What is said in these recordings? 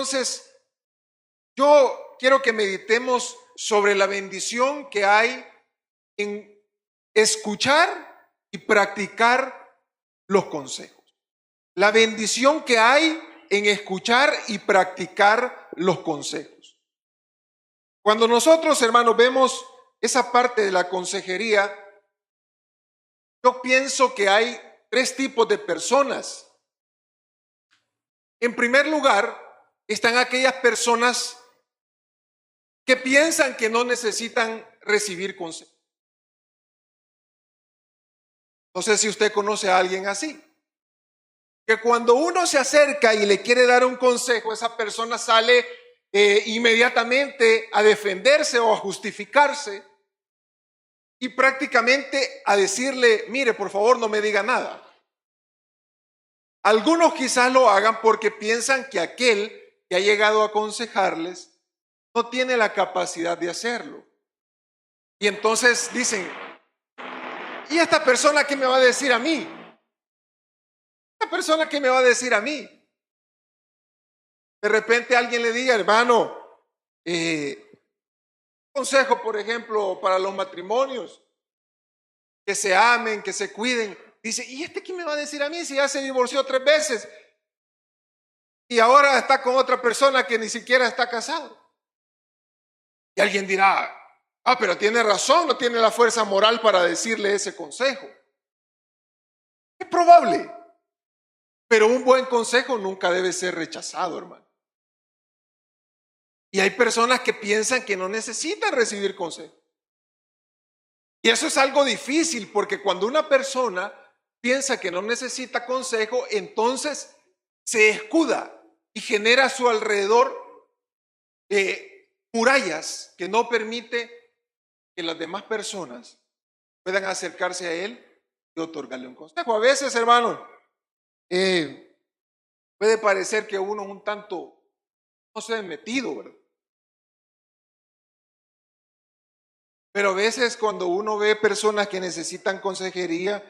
entonces, yo quiero que meditemos sobre la bendición que hay en escuchar y practicar los consejos. La bendición que hay en escuchar y practicar los consejos. Cuando nosotros, hermanos, vemos esa parte de la consejería, yo pienso que hay tres tipos de personas. En primer lugar, están aquellas personas que piensan que no necesitan recibir consejo. No sé si usted conoce a alguien así, que cuando uno se acerca y le quiere dar un consejo, esa persona sale inmediatamente a defenderse o a justificarse y prácticamente a decirle, mire, por favor, no me diga nada. Algunos quizás lo hagan porque piensan que aquel que ha llegado a aconsejarles no tiene la capacidad de hacerlo. Y entonces dicen, ¿y esta persona qué me va a decir a mí? ¿Esta persona qué me va a decir a mí? De repente alguien le diga, hermano, consejo, por ejemplo, para los matrimonios, que se amen, que se cuiden. Dice, ¿y este qué me va a decir a mí si ya se divorció 3 veces? Y ahora está con otra persona que ni siquiera está casado. Y alguien dirá, pero tiene razón, no tiene la fuerza moral para decirle ese consejo. Es probable, pero un buen consejo nunca debe ser rechazado, hermano. Y hay personas que piensan que no necesitan recibir consejo. Y eso es algo difícil, porque cuando una persona piensa que no necesita consejo, entonces se escuda y genera a su alrededor murallas que no permite que las demás personas puedan acercarse a él y otorgarle un consejo. A veces, hermano, puede parecer que uno es un tanto, no sé, metido, ¿verdad? Pero a veces cuando uno ve personas que necesitan consejería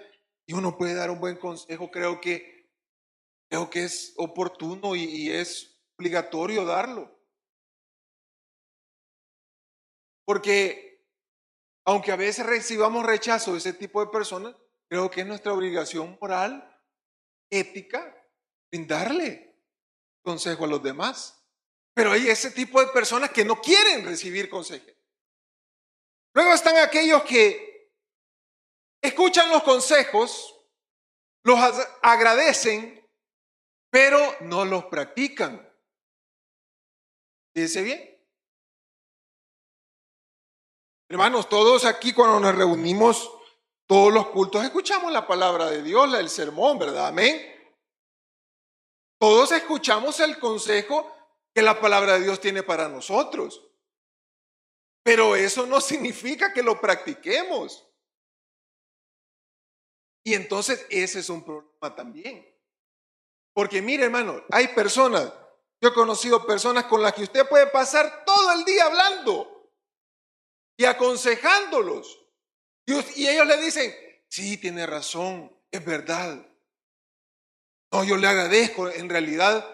y uno puede dar un buen consejo, creo que es oportuno y es obligatorio darlo. Porque aunque a veces recibamos rechazo de ese tipo de personas, creo que es nuestra obligación moral, ética, brindarle consejo a los demás. Pero hay ese tipo de personas que no quieren recibir consejo. Luego están aquellos que escuchan los consejos, los agradecen, pero no los practican. Fíjense bien. Hermanos, todos aquí cuando nos reunimos, todos los cultos, escuchamos la palabra de Dios, el sermón, ¿verdad? Amén. Todos escuchamos el consejo que la palabra de Dios tiene para nosotros. Pero eso no significa que lo practiquemos. Y entonces ese es un problema también. Porque mire, hermano, hay personas, yo he conocido personas con las que usted puede pasar todo el día hablando y aconsejándolos. Y ellos le dicen, sí, tiene razón, es verdad. No, yo le agradezco, en realidad,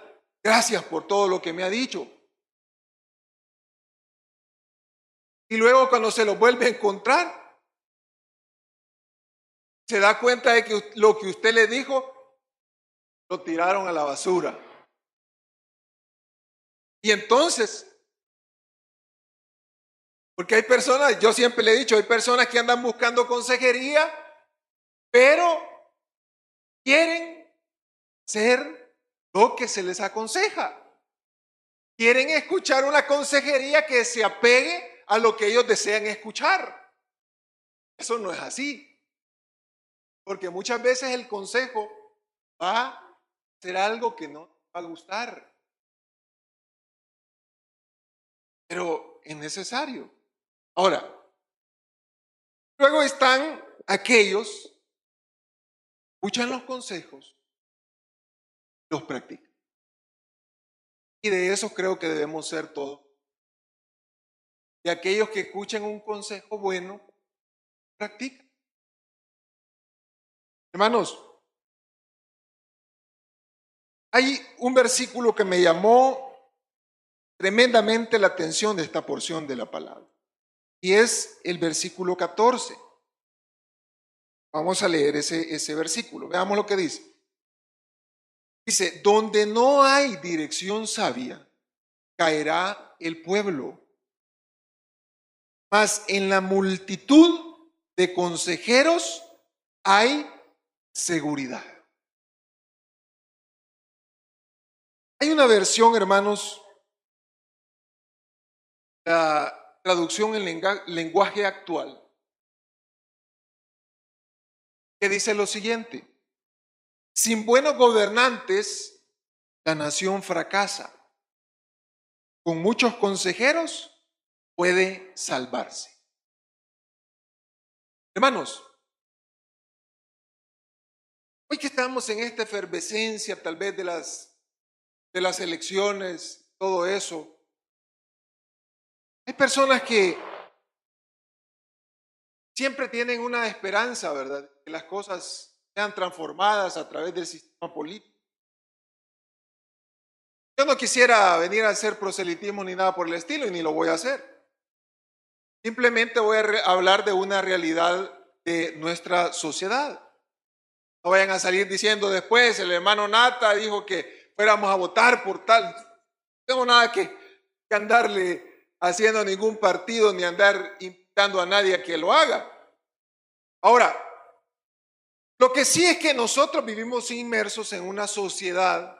gracias por todo lo que me ha dicho. Y luego cuando se lo vuelve a encontrar, se da cuenta de que lo que usted le dijo, lo tiraron a la basura. Y entonces, porque hay personas, yo siempre le he dicho, hay personas que andan buscando consejería, pero quieren ser lo que se les aconseja. Quieren escuchar una consejería que se apegue a lo que ellos desean escuchar. Eso no es así. Porque muchas veces el consejo va a ser algo que no va a gustar. Pero es necesario. Ahora, luego están aquellos que escuchan los consejos, los practican. Y de eso creo que debemos ser todos. De aquellos que escuchan un consejo bueno, practican. Hermanos, hay un versículo que me llamó tremendamente la atención de esta porción de la palabra. Y es el versículo 14. Vamos a leer ese versículo. Veamos lo que dice. Dice, donde no hay dirección sabia, caerá el pueblo. Mas en la multitud de consejeros hay seguridad. Hay una versión, hermanos, la traducción en lenguaje actual, que dice lo siguiente: sin buenos gobernantes, la nación fracasa. Con muchos consejeros puede salvarse. Hermanos, hoy que estamos en esta efervescencia tal vez de las elecciones, todo eso, hay personas que siempre tienen una esperanza, ¿verdad? Que las cosas sean transformadas a través del sistema político. Yo no quisiera venir a hacer proselitismo ni nada por el estilo, y ni lo voy a hacer. Simplemente voy a hablar de una realidad de nuestra sociedad. No vayan a salir diciendo después, el hermano Nata dijo que fuéramos a votar por tal. No tengo nada que andarle haciendo a ningún partido, ni andar invitando a nadie a que lo haga. Ahora, lo que sí es que nosotros vivimos inmersos en una sociedad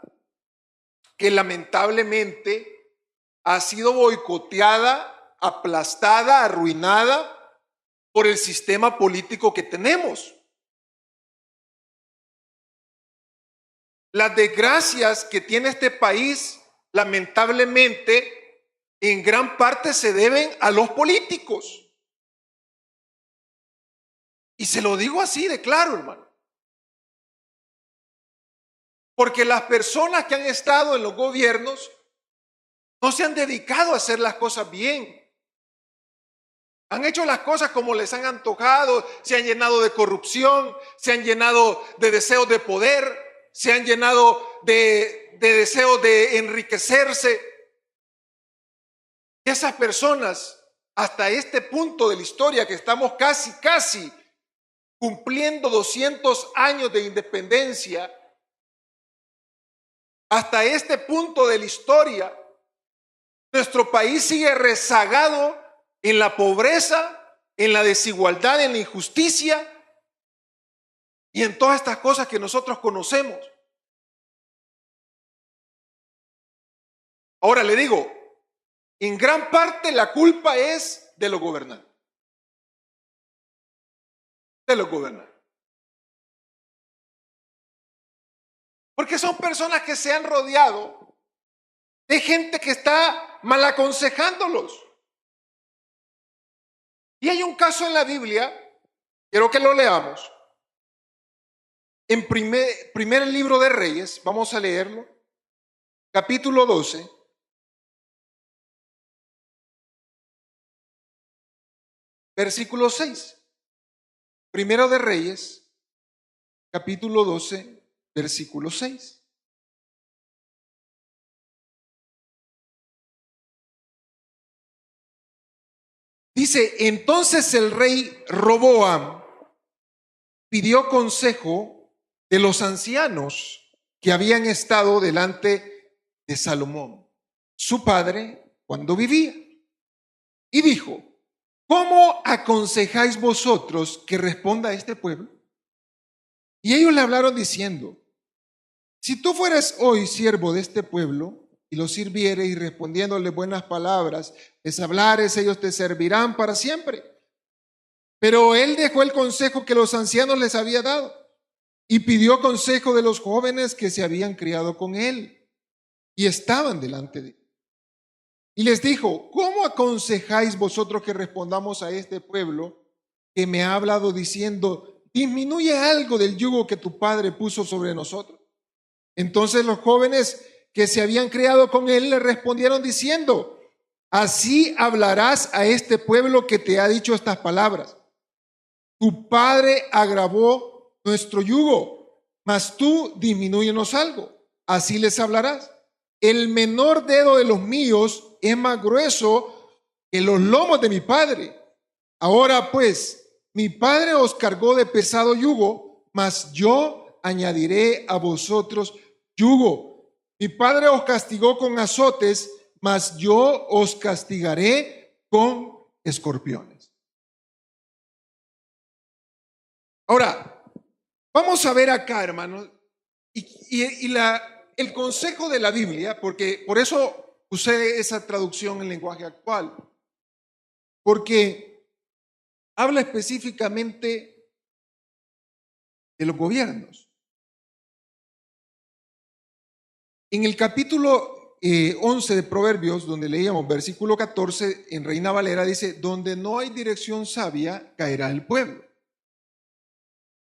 que lamentablemente ha sido boicoteada, aplastada, arruinada por el sistema político que tenemos. Las desgracias que tiene este país, lamentablemente, en gran parte se deben a los políticos. Y se lo digo así de claro, hermano. Porque las personas que han estado en los gobiernos no se han dedicado a hacer las cosas bien. Han hecho las cosas como les han antojado, se han llenado de corrupción, se han llenado de deseos de poder, se han llenado de deseos de enriquecerse. Y esas personas, hasta este punto de la historia que estamos casi cumpliendo 200 años de independencia, hasta este punto de la historia, nuestro país sigue rezagado en la pobreza, en la desigualdad, en la injusticia y en todas estas cosas que nosotros conocemos. Ahora le digo, en gran parte la culpa es de los gobernantes. De los gobernantes. Porque son personas que se han rodeado de gente que está mal aconsejándolos. Y hay un caso en la Biblia, quiero que lo leamos. En primer libro de Reyes, vamos a leerlo, capítulo 12. Versículo 6. Primero de Reyes, capítulo 12. Versículo 6. Dice, entonces el rey Roboam pidió consejo de los ancianos que habían estado delante de Salomón, su padre, cuando vivía. Y dijo, ¿cómo aconsejáis vosotros que responda a este pueblo? Y ellos le hablaron diciendo, si tú fueras hoy siervo de este pueblo y los sirvieres y respondiéndole buenas palabras, les hablares, ellos te servirán para siempre. Pero él dejó el consejo que los ancianos les había dado y pidió consejo de los jóvenes que se habían criado con él y estaban delante de él. Y les dijo, ¿cómo aconsejáis vosotros que respondamos a este pueblo que me ha hablado diciendo, disminuye algo del yugo que tu padre puso sobre nosotros? Entonces los jóvenes que se habían criado con él le respondieron diciendo, así hablarás a este pueblo que te ha dicho estas palabras. Tu padre agravó nuestro yugo, mas tú disminúyenos algo. Así les hablarás. el menor dedo de los míos es más grueso que los lomos de mi padre. Ahora pues, mi padre os cargó de pesado yugo, mas yo añadiré a vosotros yugo. Mi padre os castigó con azotes, mas yo os castigaré con escorpiones. Ahora, vamos a ver acá, hermanos, el consejo de la Biblia, porque por eso usé esa traducción en lenguaje actual, porque habla específicamente de los gobiernos. En el capítulo 11 de Proverbios, donde leíamos versículo 14, en Reina Valera dice, donde no hay dirección sabia, caerá el pueblo.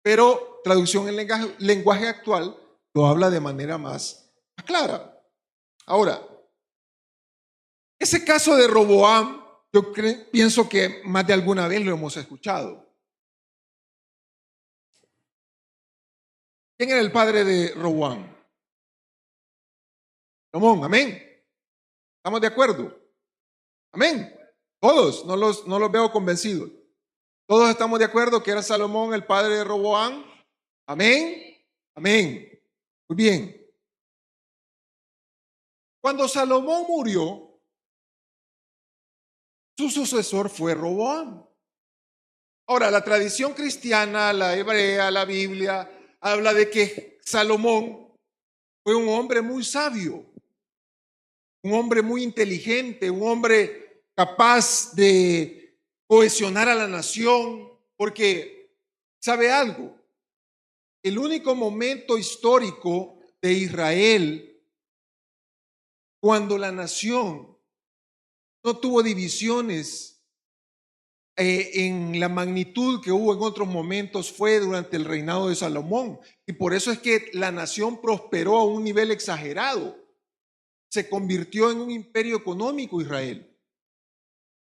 Pero traducción en lenguaje actual lo habla de manera más clara. Ahora, ese caso de Roboam, yo pienso que más de alguna vez lo hemos escuchado. ¿Quién era el padre de Roboam? Salomón, amén. ¿Estamos de acuerdo? Amén. Todos, no los veo convencidos. Todos estamos de acuerdo que era Salomón el padre de Roboam. Amén. Amén. Muy bien. Cuando Salomón murió, su sucesor fue Roboam. Ahora, la tradición cristiana, la hebrea, la Biblia, habla de que Salomón fue un hombre muy sabio, un hombre muy inteligente, un hombre capaz de cohesionar a la nación, porque, ¿sabe algo? El único momento histórico de Israel cuando la nación no tuvo divisiones en la magnitud que hubo en otros momentos fue durante el reinado de Salomón. Y por eso es que la nación prosperó a un nivel exagerado. Se convirtió en un imperio económico Israel.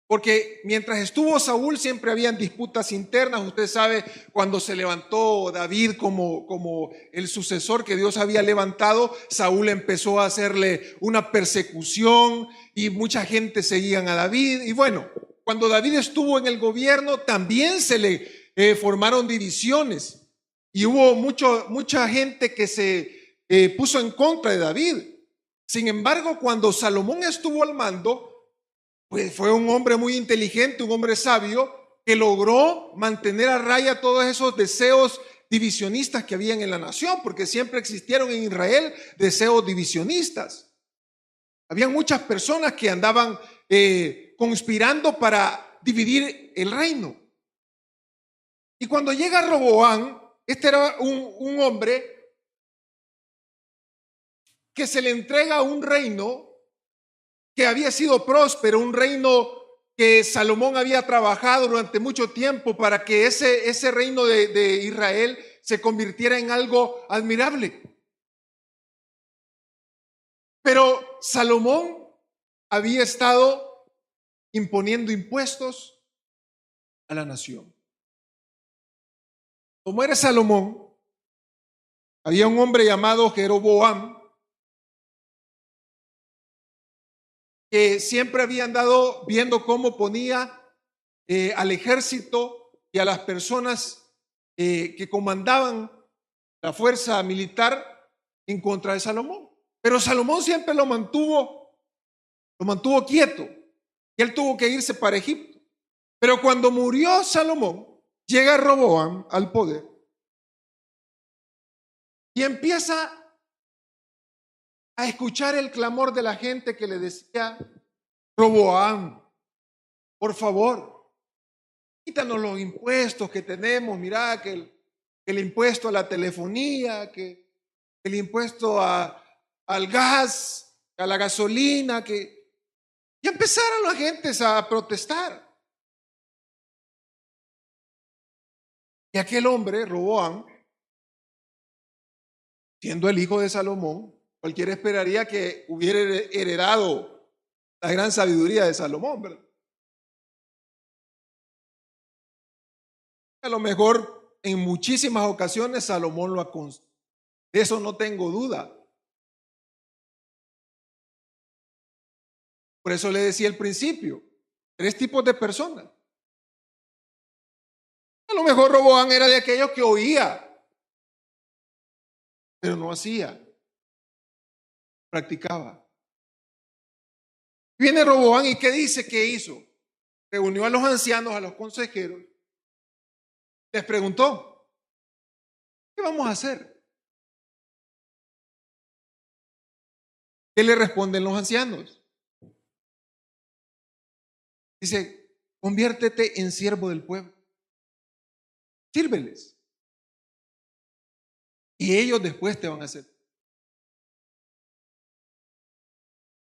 Porque mientras estuvo Saúl siempre habían disputas internas. Usted sabe, cuando se levantó David como el sucesor que Dios había levantado, Saúl empezó a hacerle una persecución y mucha gente seguían a David. Y bueno, cuando David estuvo en el gobierno también se le formaron divisiones y hubo mucha gente que se puso en contra de David. Sin embargo, cuando Salomón estuvo al mando, pues fue un hombre muy inteligente, un hombre sabio, que logró mantener a raya todos esos deseos divisionistas que habían en la nación, porque siempre existieron en Israel deseos divisionistas. Habían muchas personas que andaban conspirando para dividir el reino. Y cuando llega Roboam, este era un hombre que se le entrega un reino que había sido próspero, un reino que Salomón había trabajado durante mucho tiempo para que ese reino de Israel se convirtiera en algo admirable. Pero Salomón había estado imponiendo impuestos a la nación. Como era Salomón, había un hombre llamado Jeroboam que siempre había andado viendo cómo ponía al ejército y a las personas que comandaban la fuerza militar en contra de Salomón. Pero Salomón siempre lo mantuvo quieto y él tuvo que irse para Egipto. Pero cuando murió Salomón, llega Roboam al poder y empieza a escuchar el clamor de la gente que le decía: Roboam, por favor, quítanos los impuestos que tenemos. Mira que el impuesto a la telefonía, que el impuesto al gas, a la gasolina, y empezaron las gentes a protestar. Y aquel hombre, Roboam, siendo el hijo de Salomón, cualquiera esperaría que hubiera heredado la gran sabiduría de Salomón, ¿verdad? A lo mejor en muchísimas ocasiones Salomón lo ha construido. De eso no tengo duda. Por eso le decía al principio, 3 tipos de personas. A lo mejor Roboam era de aquellos que oía, pero no hacía, practicaba. Viene Roboam y ¿qué dice que hizo? Reunió a los ancianos, a los consejeros, les preguntó, ¿qué vamos a hacer? ¿Qué le responden los ancianos? Dice, conviértete en siervo del pueblo. Sírveles. Y ellos después te van a hacer.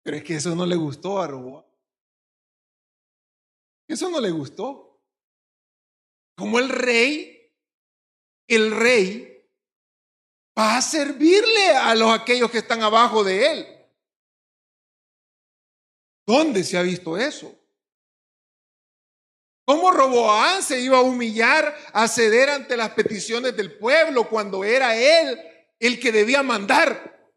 Pero es que eso no le gustó a Roboam. Eso no le gustó. Como el rey va a servirle a aquellos que están abajo de él. ¿Dónde se ha visto eso? ¿Cómo Roboam se iba a humillar, a ceder ante las peticiones del pueblo cuando era él el que debía mandar?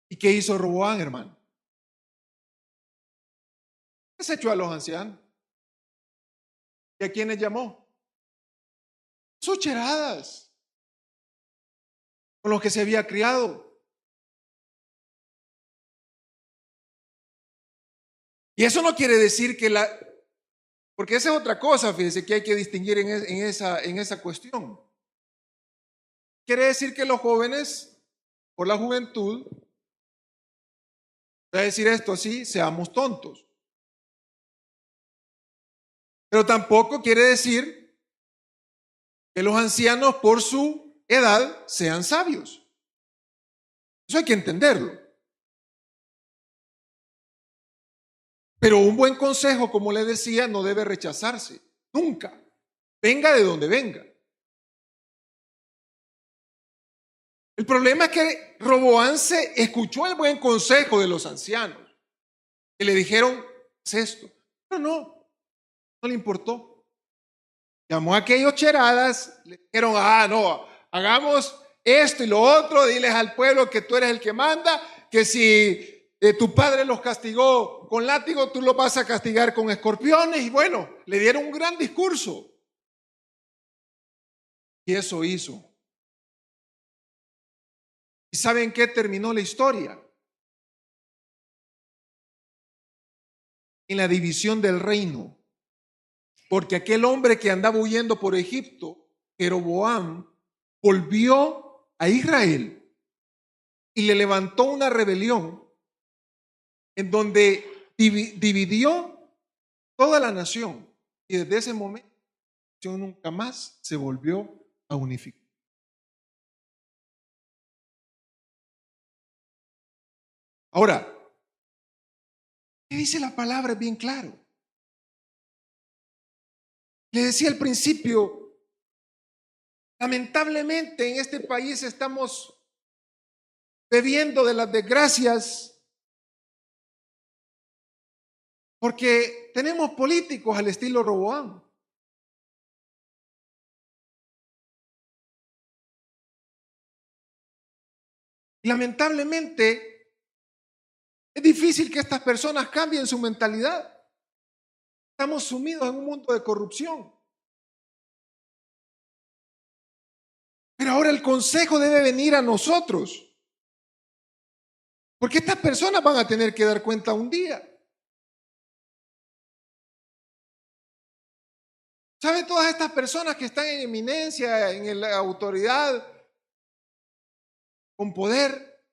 ¿Y qué hizo Roboam, hermano? Se echó a los ancianos. ¿Y a quiénes llamó? Sus cheradas, con los que se había criado. Y eso no quiere decir que porque esa es otra cosa, fíjense, que hay que distinguir en esa cuestión. Quiere decir que los jóvenes, por la juventud, voy a decir esto así, seamos tontos. Pero tampoco quiere decir que los ancianos, por su edad, sean sabios. Eso hay que entenderlo. Pero un buen consejo, como le decía, no debe rechazarse, nunca, venga de donde venga. El problema es que Roboam se escuchó el buen consejo de los ancianos, que le dijeron, haz esto, pero no le importó. Llamó a aquellos cheradas, le dijeron, no, hagamos esto y lo otro, diles al pueblo que tú eres el que manda, que si tu padre los castigó con látigo, tú los vas a castigar con escorpiones. Y bueno, le dieron un gran discurso. Y eso hizo. ¿Y saben qué terminó la historia? En la división del reino. Porque aquel hombre que andaba huyendo por Egipto, Jeroboam, volvió a Israel y le levantó una rebelión en donde dividió toda la nación. Y desde ese momento, la nación nunca más se volvió a unificar. Ahora, ¿qué dice la palabra? Es bien claro. Le decía al principio, lamentablemente en este país estamos bebiendo de las desgracias porque tenemos políticos al estilo Roboam. Y lamentablemente es difícil que estas personas cambien su mentalidad. Estamos sumidos en un mundo de corrupción. Pero ahora el consejo debe venir a nosotros. Porque estas personas van a tener que dar cuenta un día. ¿Sabe? Todas estas personas que están en eminencia, en la autoridad, con poder,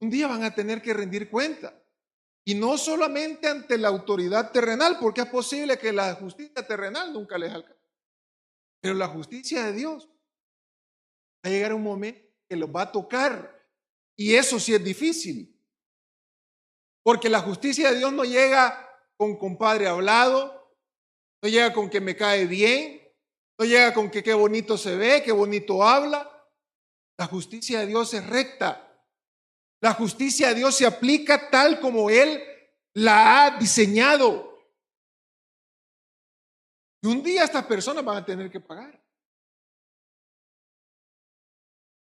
un día van a tener que rendir cuenta. Y no solamente ante la autoridad terrenal, porque es posible que la justicia terrenal nunca les alcance. Pero la justicia de Dios va a llegar un momento que los va a tocar. Y eso sí es difícil. Porque la justicia de Dios no llega con compadre hablado, no llega con que me cae bien, no llega con que qué bonito se ve, qué bonito habla. La justicia de Dios es recta. La justicia de Dios se aplica tal como Él la ha diseñado. Y un día estas personas van a tener que pagar.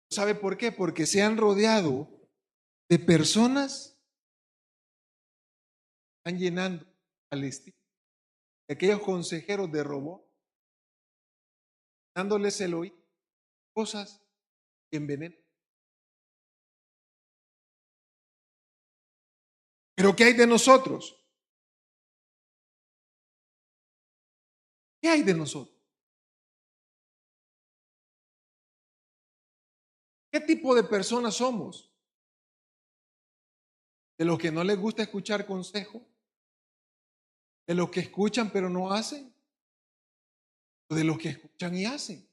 ¿Sabe por qué? Porque se han rodeado de personas que están llenando al estilo de aquellos consejeros de robot, dándoles el oído, cosas que envenenan. Pero ¿qué hay de nosotros? ¿Qué hay de nosotros? ¿Qué tipo de personas somos? ¿De los que no les gusta escuchar consejo? ¿De los que escuchan pero no hacen? ¿O de los que escuchan y hacen?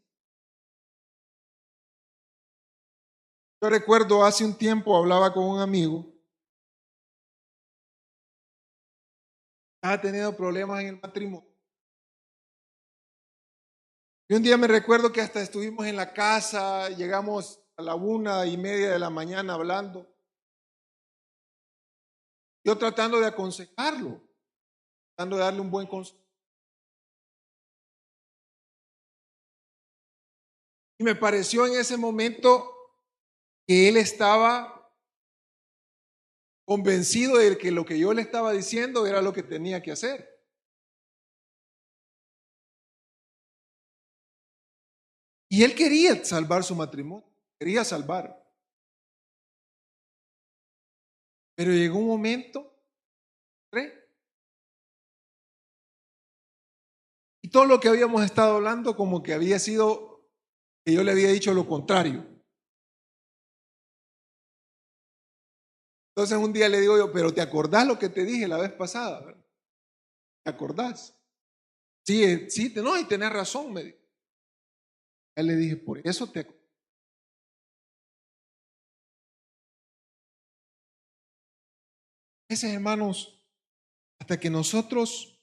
Yo recuerdo hace un tiempo hablaba con un amigo, estaba teniendo problemas en el matrimonio. Y un día me recuerdo que hasta estuvimos en la casa, llegamos a la 1:30 de la mañana hablando. Yo tratando de aconsejarlo, tratando de darle un buen consejo. Y me pareció en ese momento que él estaba convencido de que lo que yo le estaba diciendo era lo que tenía que hacer. Y él quería salvar su matrimonio, quería salvar. Pero llegó un momento, y todo lo que habíamos estado hablando como que había sido que yo le había dicho lo contrario. Entonces un día le digo yo, pero ¿te acordás lo que te dije la vez pasada? ¿Verdad? ¿Te acordás? Sí, sí, no, y tenés razón, me dijo. Él le dije, por eso te acordás. Esos hermanos, hasta que nosotros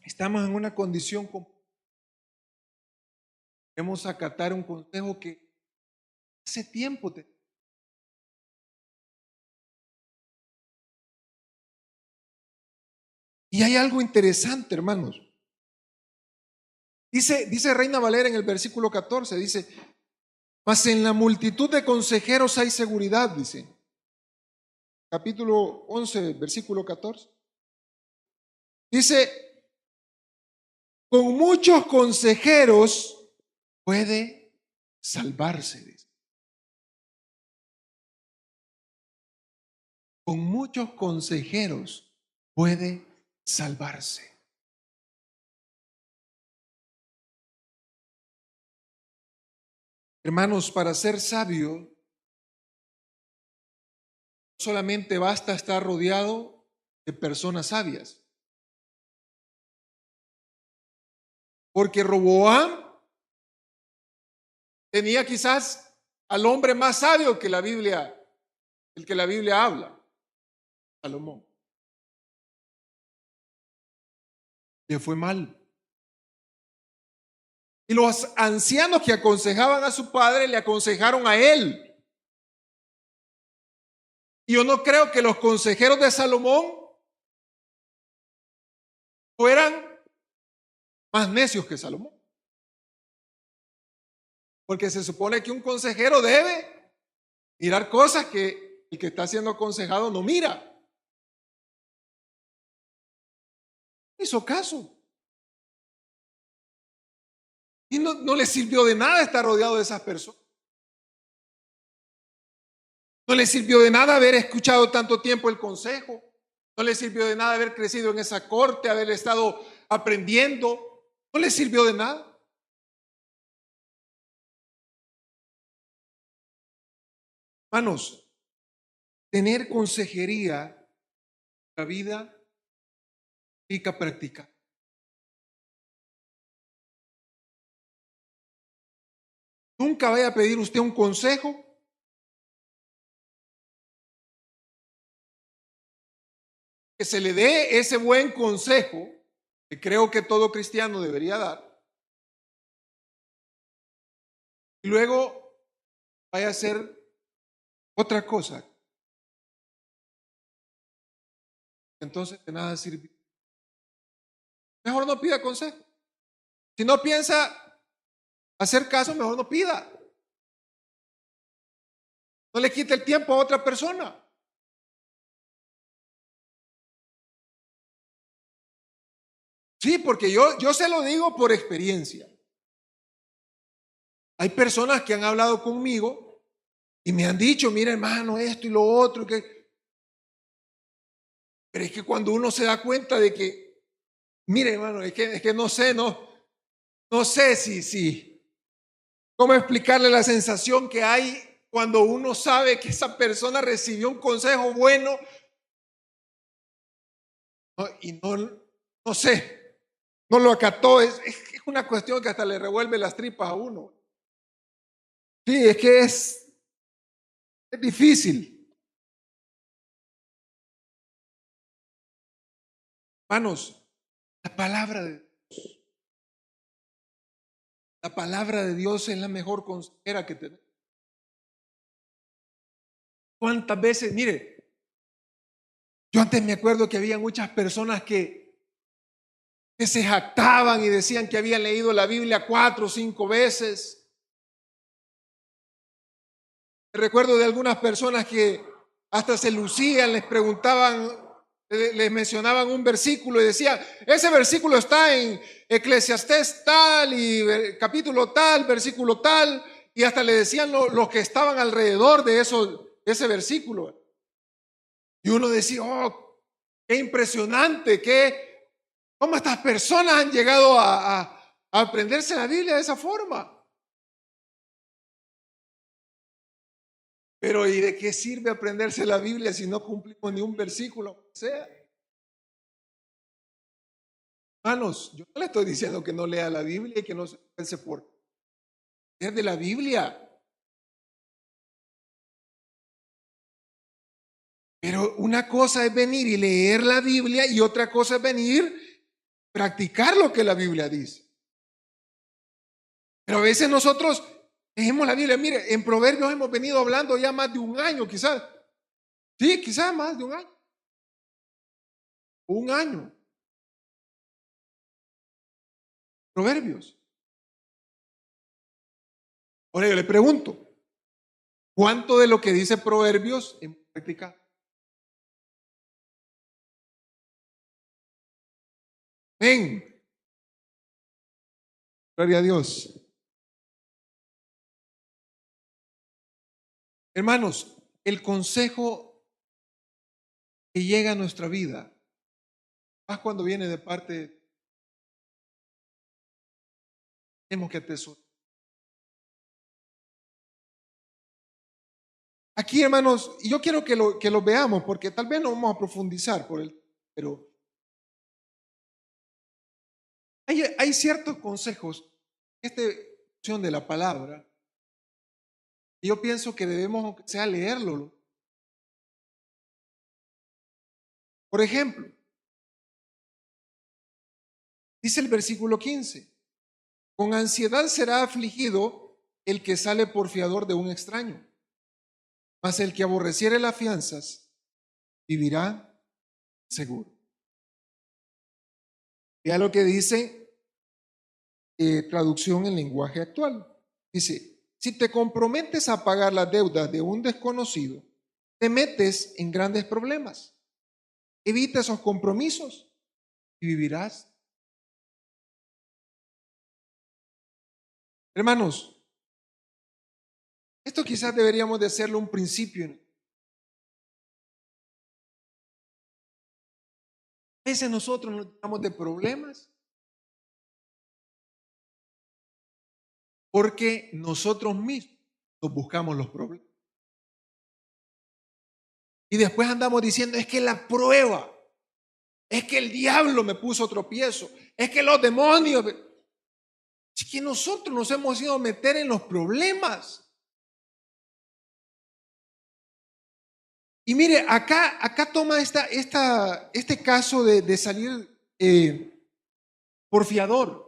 estamos en una condición, debemos acatar un consejo que hace tiempo te. Y hay algo interesante, hermanos. Dice Reina Valera en el versículo 14, dice, mas en la multitud de consejeros hay seguridad, dice. Capítulo 11, versículo 14. Dice, con muchos consejeros puede salvarse, dice. Con muchos consejeros puede salvarse. Hermanos, para ser sabio, no solamente basta estar rodeado de personas sabias. Porque Roboam tenía quizás al hombre más sabio que la Biblia, el que la Biblia habla, Salomón. Le fue mal. Y los ancianos que aconsejaban a su padre le aconsejaron a él. Y yo no creo que los consejeros de Salomón fueran más necios que Salomón. Porque se supone que un consejero debe mirar cosas que el que está siendo aconsejado no mira. Hizo caso. Y no le sirvió de nada estar rodeado de esas personas. No le sirvió de nada haber escuchado tanto tiempo el consejo. No le sirvió de nada haber crecido en esa corte, haber estado aprendiendo. No le sirvió de nada. Hermanos, tener consejería en la vida implica practicar. Nunca vaya a pedir usted un consejo que se le dé ese buen consejo que creo que todo cristiano debería dar. Y luego vaya a hacer otra cosa. Entonces de nada sirve. Mejor no pida consejo. Si no piensa hacer caso, mejor no pida. No le quite el tiempo a otra persona. Sí, porque yo se lo digo por experiencia. Hay personas que han hablado conmigo y me han dicho, mira hermano, esto y lo otro. Pero es que cuando uno se da cuenta de que, mire hermano, es que no sé, no sé si, cómo explicarle la sensación que hay cuando uno sabe que esa persona recibió un consejo bueno, ¿no? Y no sé, no lo acató. Es una cuestión que hasta le revuelve las tripas a uno. Sí, es que es difícil. Hermanos, la palabra de Dios es la mejor consejera que tenemos. ¿Cuántas veces? Mire, yo antes me acuerdo que había muchas personas que se jactaban y decían que habían leído la Biblia 4 o 5 veces. Recuerdo de algunas personas que hasta se lucían, les preguntaban, les mencionaban un versículo y decían, ese versículo está en Eclesiastés tal y capítulo tal, versículo tal, y hasta le decían los que estaban alrededor de ese versículo. Y uno decía, oh, qué impresionante, cómo estas personas han llegado a aprenderse la Biblia de esa forma. Pero ¿y de qué sirve aprenderse la Biblia si no cumplimos ni un versículo? O sea, hermanos, yo no le estoy diciendo que no lea la Biblia y que no se piense por leer de la Biblia. Pero una cosa es venir y leer la Biblia y otra cosa es venir practicar lo que la Biblia dice. Pero a veces nosotros leemos la Biblia. Mire, en Proverbios hemos venido hablando ya más de un año, quizás. Sí, quizás más de un año. Un año. Proverbios. Ahora yo le pregunto, ¿cuánto de lo que dice Proverbios hemos practicado? Ven. Gloria a Dios. Hermanos, el consejo que llega a nuestra vida, más cuando viene de parte, tenemos que atesorar. Aquí, hermanos, y yo quiero que lo veamos, porque tal vez no vamos a profundizar pero hay ciertos consejos, esta opción de la palabra, y yo pienso que debemos, aunque sea, leerlo. Por ejemplo, dice el versículo 15, con ansiedad será afligido el que sale por fiador de un extraño, mas el que aborreciere las fianzas vivirá seguro. Vea lo que dice traducción en lenguaje actual. Dice, si te comprometes a pagar las deudas de un desconocido, te metes en grandes problemas. Evita esos compromisos y vivirás. Hermanos, esto quizás deberíamos de hacerlo un principio. A veces nosotros nos llenamos de problemas porque nosotros mismos nos buscamos los problemas. Y después andamos diciendo, es que la prueba, es que el diablo me puso tropiezo, es que los demonios. Es que nosotros nos hemos ido a meter en los problemas. Y mire, acá toma este caso de salir por fiador.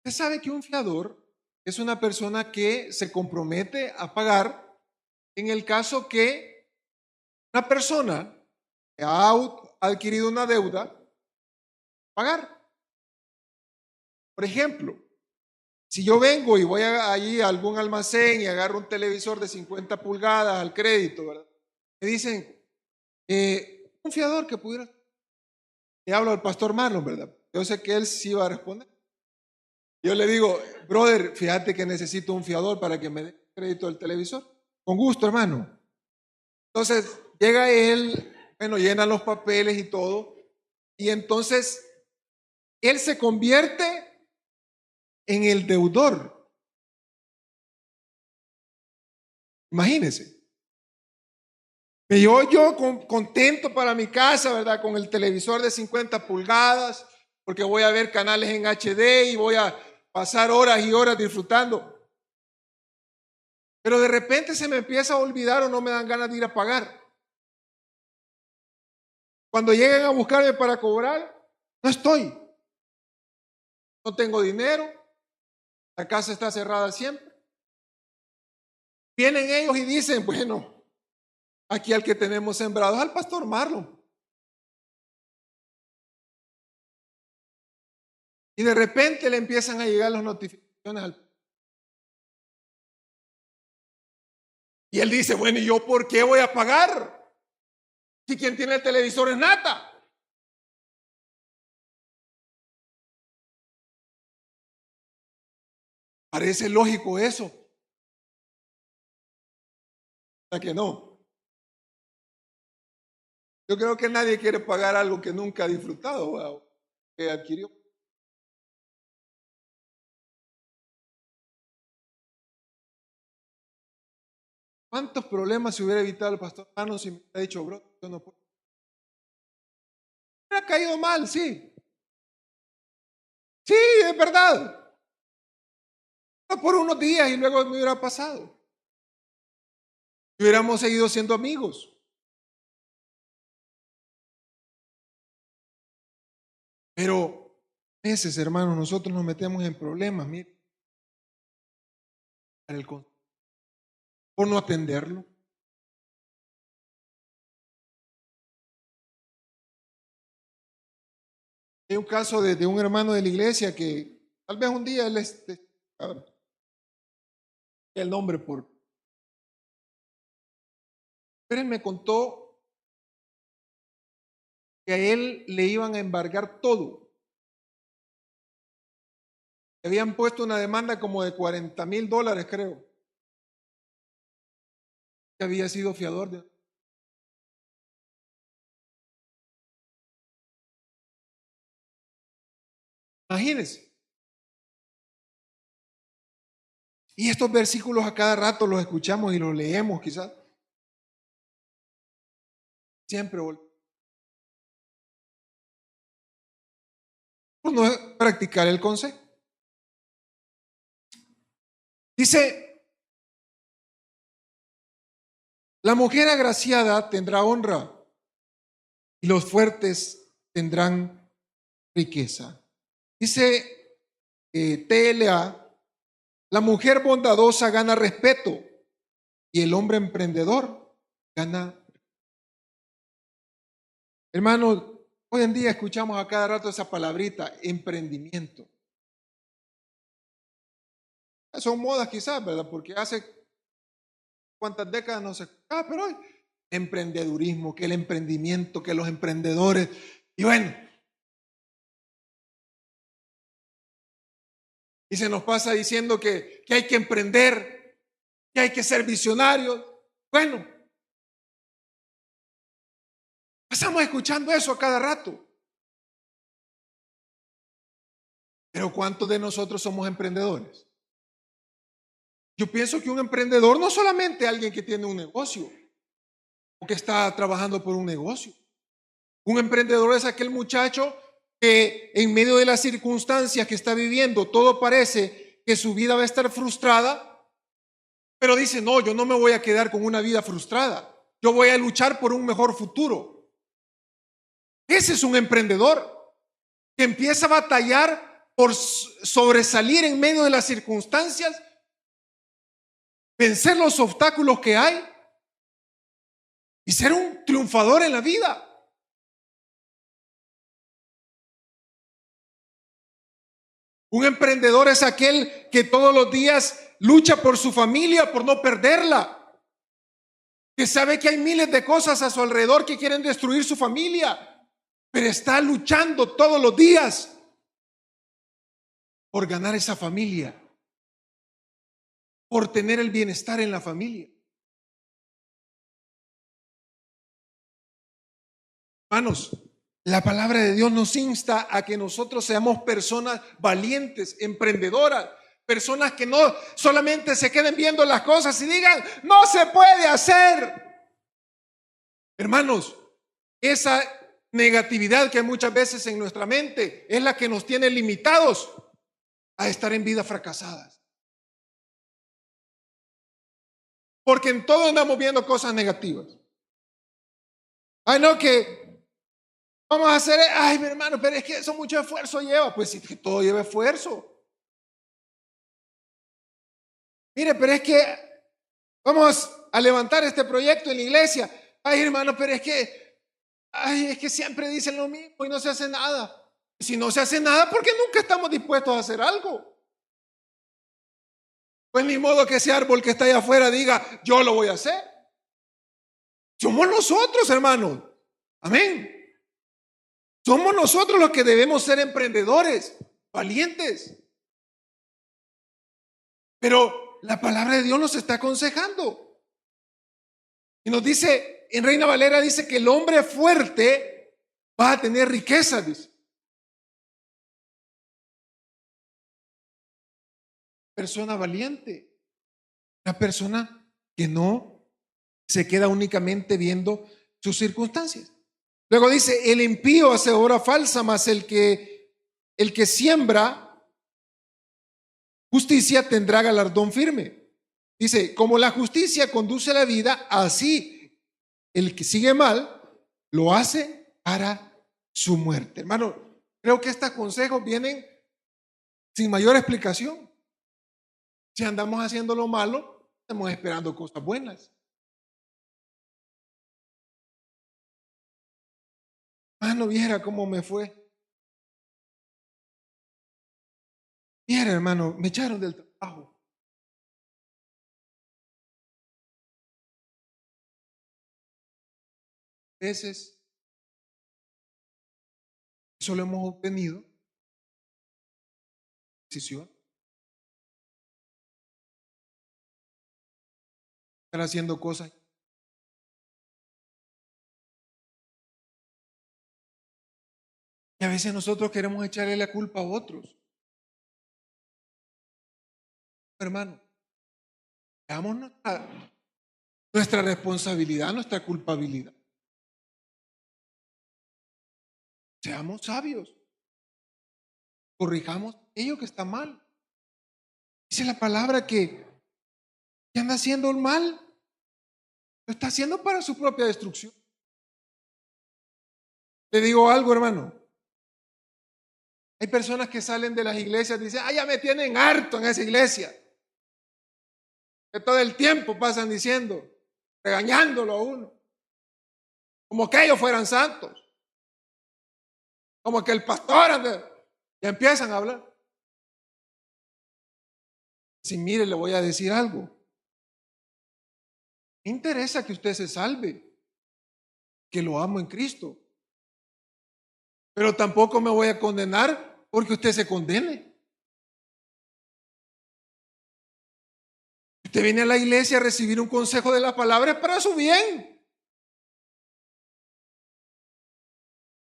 Usted sabe que un fiador es una persona que se compromete a pagar en el caso que una persona que ha adquirido una deuda, pagar. Por ejemplo, si yo vengo y voy allí a algún almacén y agarro un televisor de 50 pulgadas al crédito, ¿verdad? Me dicen, Un fiador que pudiera. Le hablo al pastor Marlon, ¿verdad? Yo sé que él sí va a responder. Yo le digo, brother, fíjate que necesito un fiador para que me dé crédito del televisor. Con gusto, hermano. Entonces, llega él, bueno, llena los papeles y todo, y entonces él se convierte en el deudor. Imagínense. Yo contento para mi casa, ¿verdad? Con el televisor de 50 pulgadas, porque voy a ver canales en HD y voy a pasar horas y horas disfrutando. Pero de repente se me empieza a olvidar o no me dan ganas de ir a pagar. Cuando llegan a buscarme para cobrar, no estoy. No tengo dinero. La casa está cerrada siempre. Vienen ellos y dicen, bueno, aquí al que tenemos sembrado es al pastor Marlon. Y de repente le empiezan a llegar las notificaciones al. Y él dice, bueno, ¿y yo por qué voy a pagar? Si quien tiene el televisor es Nata. Parece lógico eso. ¿Verdad que no? Yo creo que nadie quiere pagar algo que nunca ha disfrutado o que adquirió. ¿Cuántos problemas se hubiera evitado el pastor Marlon si me hubiera dicho, bro, yo no puedo? Me ha caído mal, sí. Sí, es verdad. Pero por unos días y luego me hubiera pasado. Y hubiéramos seguido siendo amigos. Pero a veces, hermanos, nosotros nos metemos en problemas, mire, por no atenderlo. Hay un caso de un hermano de la iglesia que tal vez un día él el nombre pero él me contó que a él le iban a embargar todo. Le habían puesto una demanda como de $40,000, creo. Que había sido fiador de. Imagínense. Y estos versículos a cada rato los escuchamos y los leemos quizás. Siempre por no practicar el consejo. Dice, la mujer agraciada tendrá honra y los fuertes tendrán riqueza. Dice TLA, la mujer bondadosa gana respeto y el hombre emprendedor gana. Hermanos, hoy en día escuchamos a cada rato esa palabrita, emprendimiento. Son modas quizás, ¿verdad? Porque hace cuántas décadas no se escuchaba, pero hoy emprendedurismo, que el emprendimiento, que los emprendedores. Y bueno, y se nos pasa diciendo que hay que emprender, que hay que ser visionarios. Bueno, pasamos escuchando eso a cada rato. Pero ¿cuántos de nosotros somos emprendedores? Yo pienso que un emprendedor no solamente alguien que tiene un negocio o que está trabajando por un negocio. Un emprendedor es aquel muchacho que en medio de las circunstancias que está viviendo, todo parece que su vida va a estar frustrada, pero dice, no, yo no me voy a quedar con una vida frustrada. Yo voy a luchar por un mejor futuro. Ese es un emprendedor que empieza a batallar por sobresalir en medio de las circunstancias, vencer los obstáculos que hay y ser un triunfador en la vida. Un emprendedor es aquel que todos los días lucha por su familia, por no perderla. que sabe que hay miles de cosas a su alrededor que quieren destruir su familia, pero está luchando todos los días por ganar esa familia, por tener el bienestar en la familia. Hermanos, la palabra de Dios nos insta a que nosotros seamos personas valientes, emprendedoras, personas que no solamente se queden viendo las cosas y digan, no se puede hacer. Hermanos, esa negatividad que hay muchas veces en nuestra mente es la que nos tiene limitados a estar en vidas fracasadas. Porque en todo andamos viendo cosas negativas. Ay, no, que vamos a hacer, ay, mi hermano, pero es que eso mucho esfuerzo lleva. Pues sí, que todo lleva esfuerzo. Mire, pero es que vamos a levantar este proyecto en la iglesia. Ay, hermano, pero es que, ay, es que siempre dicen lo mismo y no se hace nada. Si no se hace nada, ¿por qué nunca estamos dispuestos a hacer algo? Pues ni modo que ese árbol que está allá afuera diga, yo lo voy a hacer. Somos nosotros, hermanos. Amén. Somos nosotros los que debemos ser emprendedores, valientes. Pero la palabra de Dios nos está aconsejando. Y nos dice, en Reina Valera dice que el hombre fuerte va a tener riquezas, dice. Persona valiente, una persona que no se queda únicamente viendo sus circunstancias. Luego dice, el impío hace obra falsa, mas el que siembra justicia tendrá galardón firme. Dice, como la justicia conduce a la vida, así el que sigue mal lo hace para su muerte. Hermano, creo que estos consejos vienen sin mayor explicación. Si andamos haciendo lo malo, estamos esperando cosas buenas. No viera cómo me fue. Viera, hermano, me echaron del trabajo. A veces, eso lo hemos obtenido. Decisión. Estar haciendo cosas. Y a veces nosotros queremos echarle la culpa a otros. Hermano, veamos nuestra responsabilidad, nuestra culpabilidad. Seamos sabios. Corrijamos aquello que está mal. Dice la palabra que anda haciendo el mal, lo está haciendo para su propia destrucción. Le digo algo, hermano. Hay personas que salen de las iglesias y dicen, ya me tienen harto en esa iglesia. Que todo el tiempo pasan diciendo, regañándolo a uno. Como que ellos fueran santos. Como que el pastor ya empiezan a hablar. Si mire, le voy a decir algo. Me interesa que usted se salve, que lo amo en Cristo. Pero tampoco me voy a condenar porque usted se condene. Usted viene a la iglesia a recibir un consejo de la palabra, es para su bien.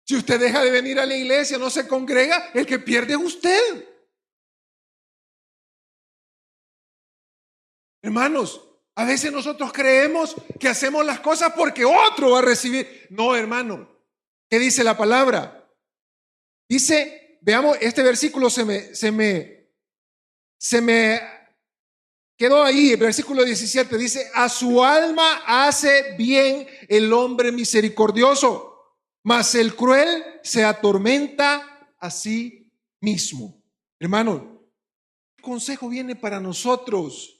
Si usted deja de venir a la iglesia, no se congrega, el que pierde es usted. Hermanos, a veces nosotros creemos que hacemos las cosas porque otro va a recibir. No, hermano. ¿Qué dice la palabra? Dice, veamos, este versículo se me quedó ahí, el versículo 17 dice, a su alma hace bien el hombre misericordioso, mas el cruel se atormenta a sí mismo. Hermano, el consejo viene para nosotros.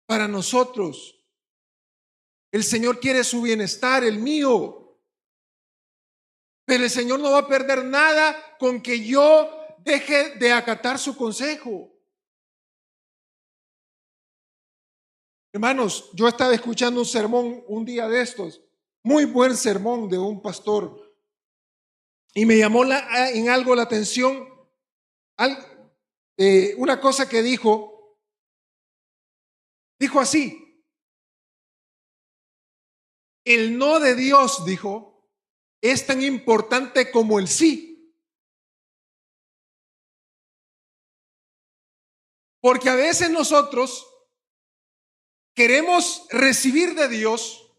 Para nosotros. El Señor quiere su bienestar, el mío. Pero el Señor no va a perder nada con que yo deje de acatar su consejo. Hermanos, yo estaba escuchando un sermón un día de estos, muy buen sermón de un pastor, y me llamó en algo la atención una cosa que dijo así: el no de Dios, dijo, es tan importante como el sí. Porque a veces nosotros queremos recibir de Dios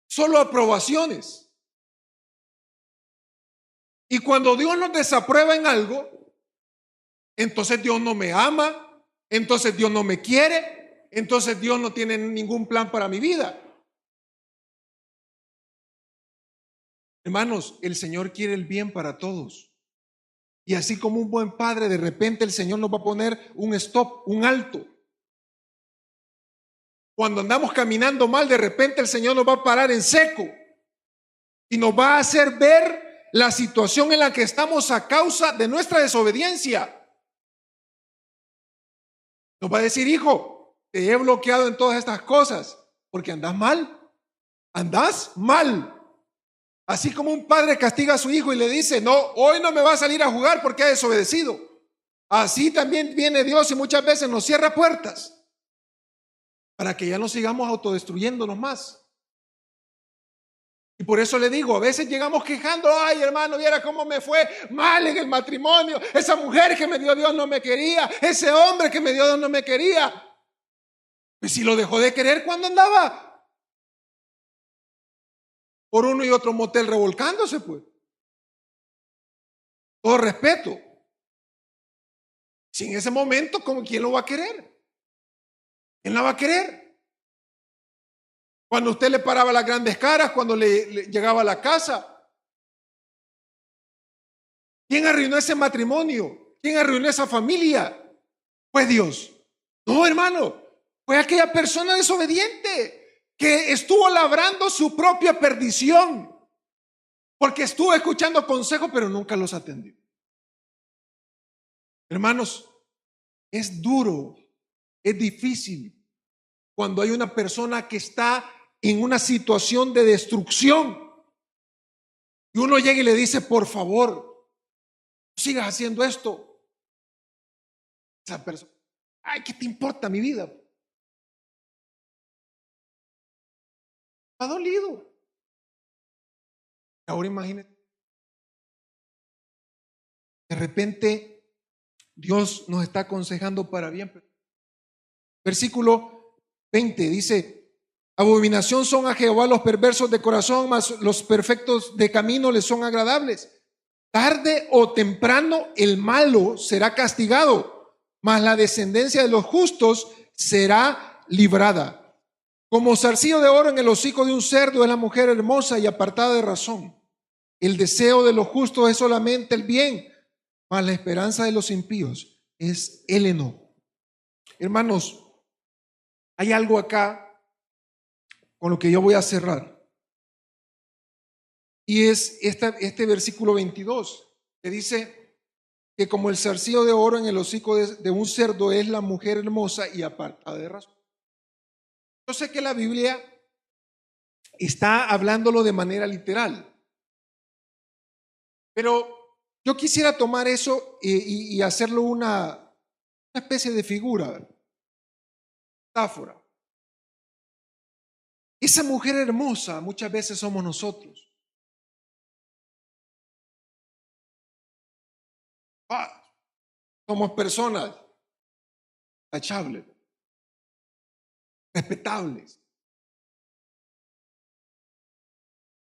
solo aprobaciones. Y cuando Dios nos desaprueba en algo, entonces Dios no me ama, entonces Dios no me quiere, entonces Dios no tiene ningún plan para mi vida. Hermanos, el Señor quiere el bien para todos. Y así como un buen padre, de repente el Señor nos va a poner un stop, un alto. Cuando andamos caminando mal, de repente el Señor nos va a parar en seco y nos va a hacer ver la situación en la que estamos a causa de nuestra desobediencia. Nos va a decir: hijo, te he bloqueado en todas estas cosas porque andas mal. Andas mal. Así como un padre castiga a su hijo y le dice: no, hoy no me va a salir a jugar porque ha desobedecido. Así también viene Dios y muchas veces nos cierra puertas para que ya no sigamos autodestruyéndonos más. Y por eso le digo, a veces llegamos quejando: ay, hermano, viera cómo me fue mal en el matrimonio. Esa mujer que me dio Dios no me quería. Ese hombre que me dio Dios no me quería. Pues si lo dejó de querer cuando andaba por uno y otro motel revolcándose, pues. Todo respeto. Si en ese momento, ¿quién lo va a querer? ¿Quién la va a querer? Cuando usted le paraba las grandes caras, cuando le llegaba a la casa. ¿Quién arruinó ese matrimonio? ¿Quién arruinó esa familia? Pues Dios. No, hermano, fue aquella persona desobediente que estuvo labrando su propia perdición porque estuvo escuchando consejos pero nunca los atendió. Hermanos, es duro, es difícil cuando hay una persona que está en una situación de destrucción y uno llega y le dice: por favor, no sigas haciendo esto. Esa persona: ay, ¿qué te importa mi vida? Ha dolido. Ahora imagínate, de repente Dios nos está aconsejando para bien. Versículo 20 dice: abominación son a Jehová los perversos de corazón, mas los perfectos de camino les son agradables. Tarde o temprano el malo será castigado, mas la descendencia de los justos será librada. Como zarcillo de oro en el hocico de un cerdo es la mujer hermosa y apartada de razón. El deseo de los justos es solamente el bien, mas la esperanza de los impíos es el enojo. Hermanos, hay algo acá con lo que yo voy a cerrar. Y es este versículo 22, que dice que como el zarcillo de oro en el hocico de un cerdo es la mujer hermosa y apartada de razón. Yo sé que la Biblia está hablándolo de manera literal, pero yo quisiera tomar eso y hacerlo una especie de figura, metáfora. Esa mujer hermosa muchas veces somos nosotros. Somos personas tachables, respetables,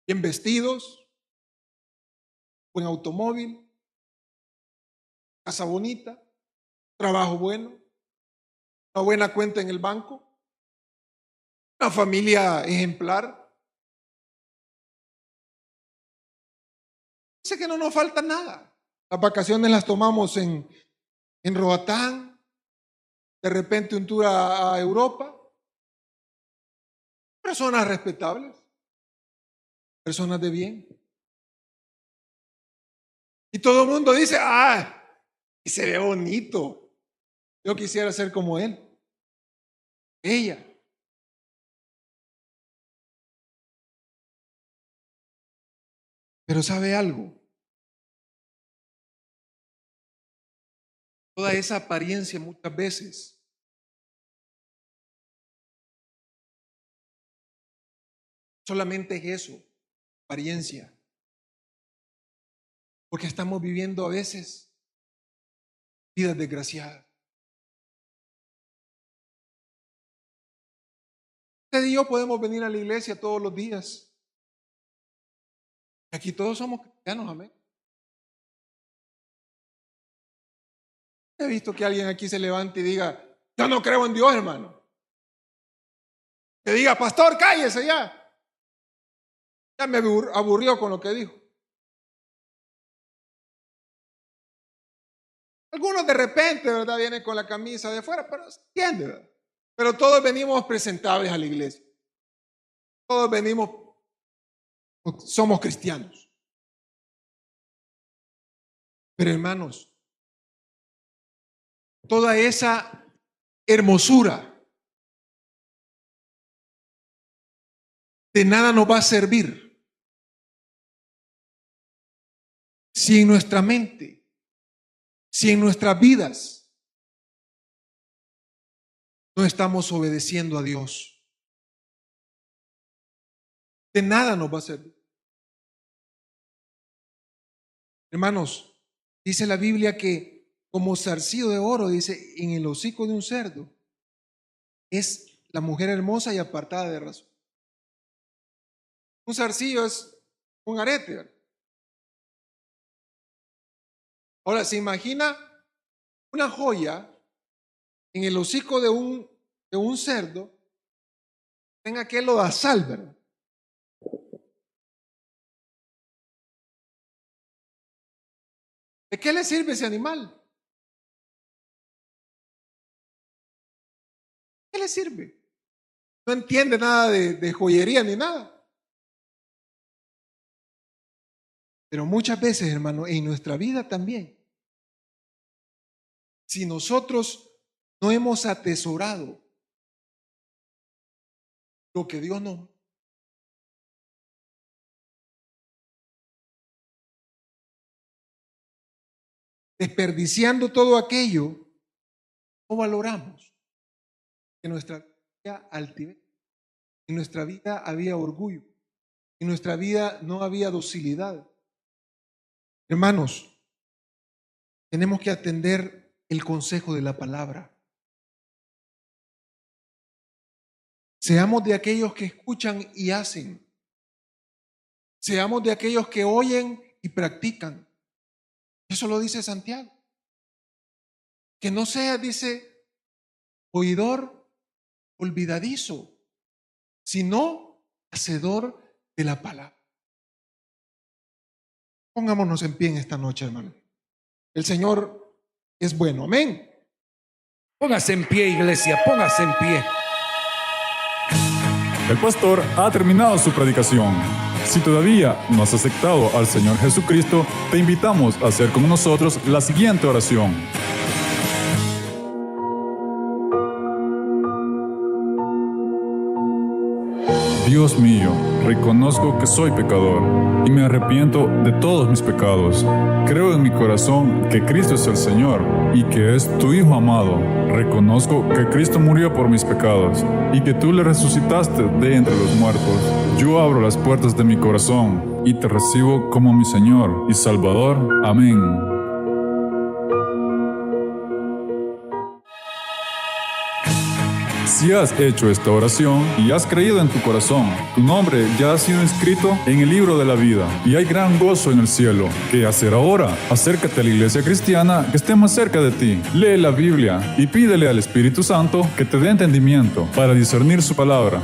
bien vestidos, buen automóvil, casa bonita, trabajo bueno, una buena cuenta en el banco, una familia ejemplar. Sé que no nos falta nada. Las vacaciones las tomamos en Roatán, de repente un tour a Europa. Personas respetables, personas de bien. Y todo el mundo dice: y se ve bonito. Yo quisiera ser como él. ella. Pero ¿sabe algo? Toda esa apariencia muchas veces solamente es eso, apariencia. Porque estamos viviendo a veces vidas desgraciadas. Usted y yo podemos venir a la iglesia todos los días. Aquí todos somos cristianos, amén. He visto que alguien aquí se levante y diga, yo no creo en Dios, hermano. Que diga, pastor, cállese ya. Ya me aburrió con lo que dijo. Algunos de repente, ¿verdad? Vienen con la camisa de fuera, pero se entiende, ¿verdad? Pero todos venimos presentables a la iglesia. Todos venimos, somos cristianos. Pero hermanos, toda esa hermosura de nada nos va a servir si en nuestra mente, si en nuestras vidas no estamos obedeciendo a Dios. De nada nos va a servir. Hermanos, dice la Biblia que como zarcillo de oro, dice, en el hocico de un cerdo, es la mujer hermosa y apartada de razón. Un zarcillo es un arete, ¿verdad? Ahora, ¿se imagina una joya en el hocico de un cerdo? Tenga que lodazal, ¿verdad? ¿De qué le sirve ese animal? ¿Qué le sirve? No entiende nada de joyería ni nada. Pero muchas veces, hermano, en nuestra vida también, si nosotros no hemos atesorado lo que Dios nos... desperdiciando todo aquello, no valoramos que en nuestra vida había altivez, en nuestra vida había orgullo, en nuestra vida no había docilidad. Hermanos, tenemos que atender el consejo de la palabra. Seamos de aquellos que escuchan y hacen. Seamos de aquellos que oyen y practican. Eso lo dice Santiago. Que no sea, dice, oidor olvidadizo, sino hacedor de la palabra. Pongámonos en pie en esta noche, hermano. El Señor es bueno. Amén. Póngase en pie, iglesia, póngase en pie. El pastor ha terminado su predicación. Si todavía no has aceptado al Señor Jesucristo, te invitamos a hacer con nosotros la siguiente oración. Dios mío, reconozco que soy pecador y me arrepiento de todos mis pecados. Creo en mi corazón que Cristo es el Señor y que es tu Hijo amado. Reconozco que Cristo murió por mis pecados y que tú le resucitaste de entre los muertos. Yo abro las puertas de mi corazón y te recibo como mi Señor y Salvador. Amén. Si has hecho esta oración y has creído en tu corazón, tu nombre ya ha sido inscrito en el libro de la vida y hay gran gozo en el cielo. ¿Qué hacer ahora? Acércate a la iglesia cristiana que esté más cerca de ti. Lee la Biblia y pídele al Espíritu Santo que te dé entendimiento para discernir su palabra.